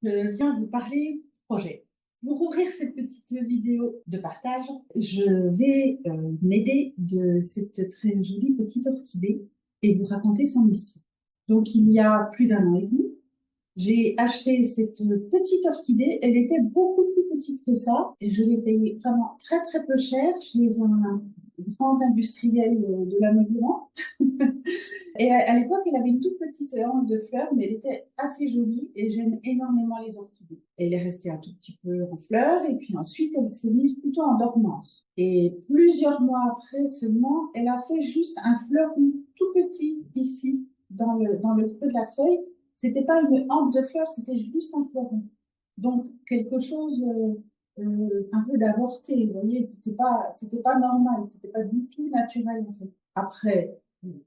Je viens vous parler projet. Pour ouvrir cette petite vidéo de partage, je vais m'aider de cette très jolie petite orchidée et vous raconter son histoire. Donc, il y a plus d'un an et demi, j'ai acheté cette petite orchidée. Elle était beaucoup plus petite que ça et je l'ai payée vraiment très très peu cher chez un grand industriel de l'ameublement. Et à l'époque, elle avait une toute petite hanche de fleurs, mais elle était assez jolie et j'aime énormément les orchidées. Elle est restée un tout petit peu en fleurs et puis ensuite, elle s'est mise plutôt en dormance. Et plusieurs mois après seulement, elle a fait juste un fleuron tout petit ici, dans le creux de la feuille. C'était pas une hampe de fleurs, c'était juste un fleuron. Donc, quelque chose un peu d'avorté, vous voyez, c'était pas normal, c'était pas du tout naturel en fait. Après,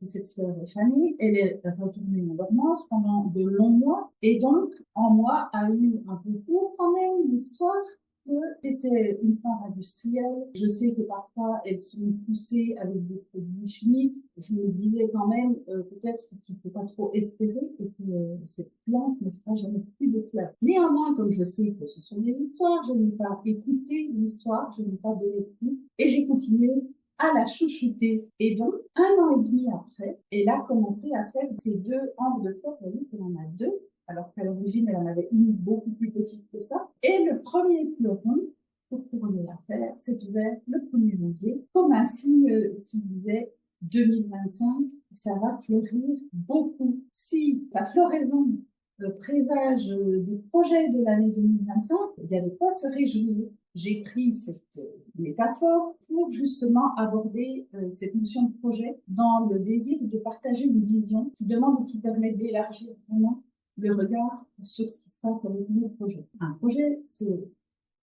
cette fleur est fanée, elle est retournée en dormance pendant de longs mois, et donc, en moi, a eu un peu court quand même l'histoire que c'était une plante industrielle. Je sais que parfois, elles sont poussées avec des produits chimiques. Je me disais quand même, peut-être qu'il ne faut pas trop espérer et que cette plante ne fera jamais plus de fleurs. Néanmoins, comme je sais que ce sont des histoires, je n'ai pas écouté l'histoire, je n'ai pas donné plus, et j'ai continué à la chouchouter. Et donc, un an et demi après, elle a commencé à faire ces deux hampes de fleurs. Vous voyez qu'elle en a deux, alors qu'à l'origine, elle en avait une beaucoup plus petite que ça. Et le premier fleuron, pour couronner l'affaire, s'est ouvert le 1er janvier, comme un signe qui disait 2025, ça va fleurir beaucoup. Si la floraison présage du projet de l'année 2025, il y a de quoi se réjouir. J'ai pris cette métaphore pour justement aborder cette notion de projet dans le désir de partager une vision qui demande ou qui permet d'élargir vraiment le regard sur ce qui se passe avec nos projets. Un projet, c'est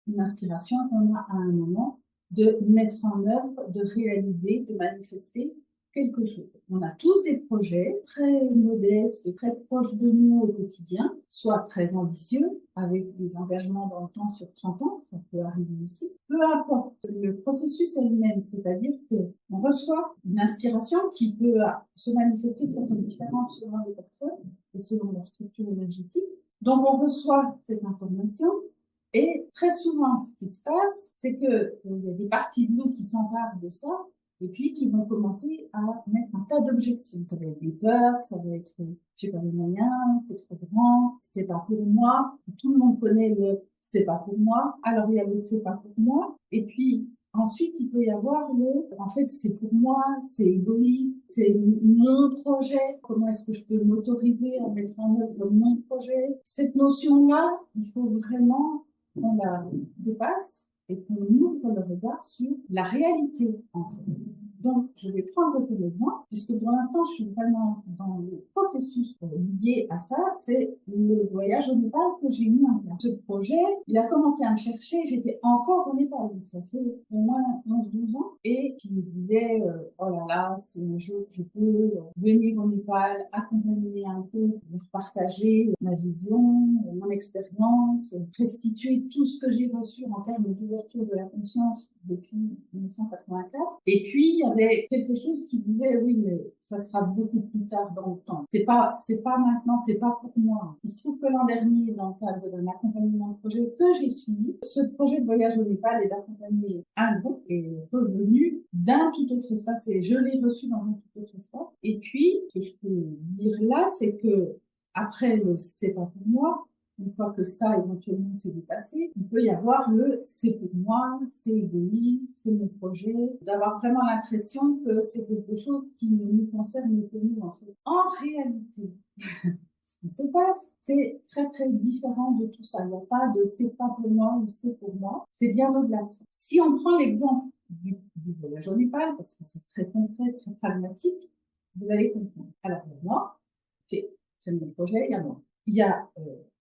une inspiration qu'on a à un moment de mettre en œuvre, de réaliser, de manifester quelque chose. On a tous des projets très modestes, très proches de nous au quotidien, soit très ambitieux, avec des engagements dans le temps sur 30 ans, ça peut arriver aussi. Peu importe le processus elle-même, c'est-à-dire qu'on reçoit une inspiration qui peut se manifester de façon différente selon les personnes et selon leur structure énergétique. Donc on reçoit cette information, et très souvent, ce qui se passe, c'est qu'il y a des parties de nous qui s'emparent de ça et puis qui vont commencer à mettre un tas d'objections. Ça va être des peurs, ça va être, j'ai pas les moyens, c'est trop grand, c'est pas pour moi. Tout le monde connaît le c'est pas pour moi. Alors il y a le c'est pas pour moi. Et puis ensuite, il peut y avoir en fait, c'est pour moi, c'est égoïste, c'est mon projet. Comment est-ce que je peux m'autoriser à mettre en œuvre mon projet? Cette notion-là, il faut vraiment qu'on la dépasse et qu'on ouvre le regard sur la réalité, en fait. Donc, je vais prendre comme exemple, puisque pour l'instant, je suis vraiment dans le processus lié à ça, c'est le voyage au Népal que j'ai mis en place. Ce projet, il a commencé à me chercher, j'étais encore au Népal, donc ça fait au moins 11-12 ans, et je me disais, oh là là, si un jour je peux venir au Népal, accompagner un peu, leur partager ma vision, mon expérience, restituer tout ce que j'ai reçu en termes d'ouverture de la conscience depuis 1984. Et puis, il y avait quelque chose qui disait, oui, mais ça sera beaucoup plus tard dans le temps. C'est pas maintenant, c'est pas pour moi. Il se trouve que l'an dernier, dans le cadre d'un accompagnement de projet que j'ai suivi, ce projet de voyage au Népal et d'accompagner un groupe est revenu d'un tout autre espace et je l'ai reçu dans un tout autre espace. Et puis, ce que je peux dire là, c'est que après le c'est pas pour moi, une fois que ça éventuellement s'est dépassé, il peut y avoir le c'est pour moi, c'est égoïste, c'est mon projet, d'avoir vraiment l'impression que c'est quelque chose qui ne nous concerne que nous en fait. En réalité, ce qui se passe, c'est très très différent de tout ça. Il n'y a pas de c'est pas pour moi ou c'est pour moi, c'est bien au-delà de ça. Si on prend l'exemple du voyage au Népal, parce que c'est très concret, très pragmatique, vous allez comprendre. Alors pour moi, okay, c'est mon projet, il y a moi. Il y a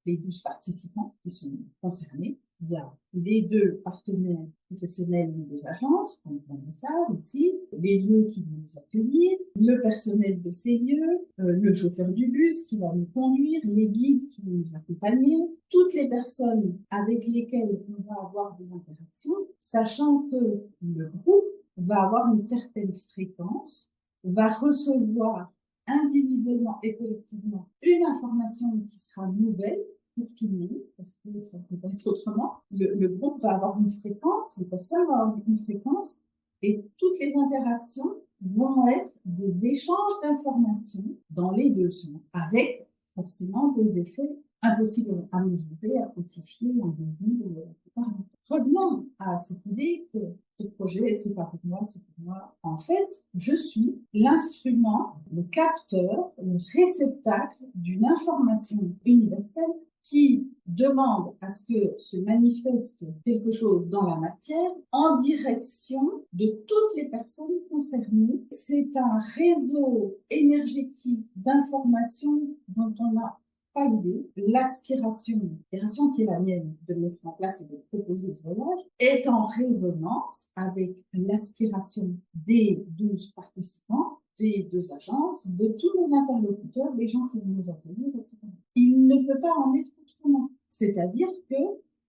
les 12 participants qui sont concernés. Il y a les 2 partenaires professionnels des 2 agences, comme l'ambassade ici, les lieux qui vont nous accueillir, le personnel de ces lieux, le chauffeur du bus qui va nous conduire, les guides qui vont nous accompagner, toutes les personnes avec lesquelles on va avoir des interactions, sachant que le groupe va avoir une certaine fréquence, va recevoir individuellement et collectivement une information qui sera nouvelle pour tout le monde, parce que ça ne peut pas être autrement. Le groupe va avoir une fréquence, les personnes vont avoir une fréquence, et toutes les interactions vont être des échanges d'informations dans les deux sens, avec forcément des effets impossibles à mesurer, à quantifier, invisibles. Revenons à cette idée que ce projet, c'est pas pour moi, c'est pour moi. En fait, je suis l'instrument, le capteur, le réceptacle d'une information universelle qui demande à ce que se manifeste quelque chose dans la matière en direction de toutes les personnes concernées. C'est un réseau énergétique d'informations dont on a pas idée. L'aspiration qui est la mienne de mettre en place et de proposer ce voyage est en résonance avec l'aspiration des 12 participants, des 2 agences, de tous nos interlocuteurs, des gens qui vont nous accueillir, etc. Il ne peut pas en être autrement. C'est-à-dire que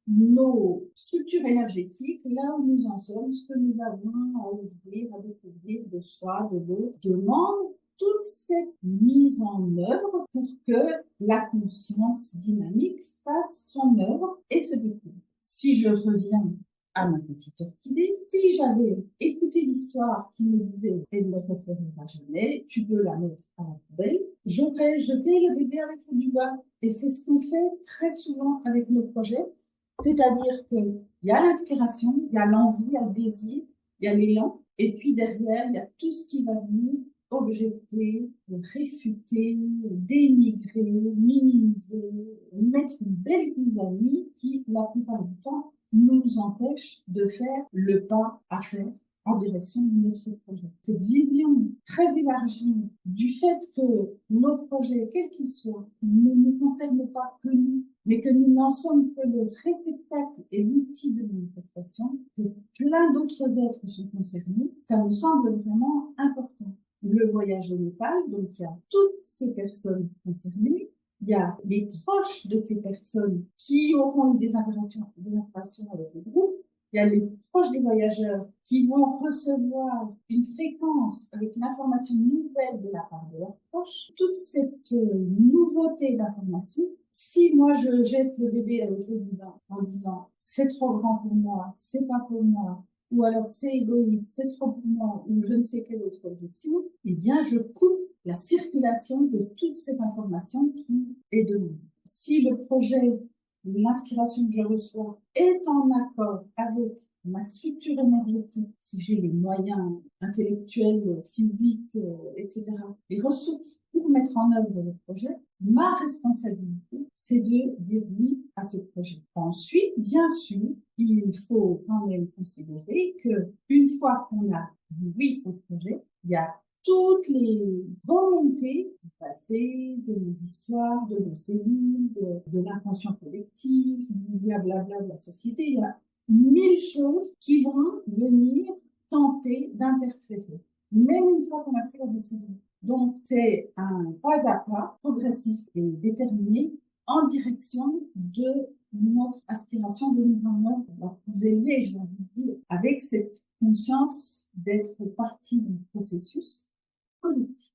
nos structures énergétiques, là où nous en sommes, ce que nous avons à ouvrir, à découvrir de soi, de l'autre, demandent toute cette mise en œuvre pour que la conscience dynamique fasse son œuvre et se découvre. Si je reviens à ma petite orchidée, si j'avais écouté l'histoire qui me disait « elle ne refleurira jamais, tu peux la mettre à la poubelle », j'aurais jeté le bébé avec l'eau du bain. Et c'est ce qu'on fait très souvent avec nos projets, c'est-à-dire qu'il y a l'inspiration, il y a l'envie, il y a le désir, il y a l'élan, et puis derrière, il y a tout ce qui va venir objecter, réfuter, dénigrer, minimiser, mettre une belle zizanie qui, la plupart du temps, nous empêche de faire le pas à faire en direction de notre projet. Cette vision très élargie du fait que nos projets, quels qu'ils soient, ne nous concernent pas que nous, mais que nous n'en sommes que le réceptacle et l'outil de manifestation, que plein d'autres êtres sont concernés, ça me semble vraiment important. Le voyage au Népal, donc il y a toutes ces personnes concernées, il y a les proches de ces personnes qui auront eu des interactions avec le groupe, il y a les proches des voyageurs qui vont recevoir une fréquence avec une information nouvelle de la part de leurs proches. Toute cette nouveauté d'information, si moi je jette le bébé avec le vivant en disant c'est trop grand pour moi, c'est pas pour moi, ou alors c'est égoïste, c'est trop pour moi, ou je ne sais quelle autre objection, eh bien je coupe la circulation de toute cette information qui est donnée. Si le projet, l'inspiration que je reçois est en accord avec ma structure énergétique, si j'ai les moyens intellectuels, physiques, etc., les ressources pour mettre en œuvre le projet, ma responsabilité, c'est de dire oui à ce projet. Ensuite, bien sûr, il faut quand même considérer que une fois qu'on a dit oui au projet, il y a toutes les remontées du passé, de nos histoires, de nos cellules, de l'inconscient collectif, du blablabla de la société. Il y a 1000 choses qui vont venir tenter d'interférer, même une fois qu'on a pris la décision. Donc, c'est un pas à pas, progressif et déterminé, en direction de notre aspiration de mise en œuvre la plus élevée, je envie de dire, avec cette conscience d'être partie du processus collectif.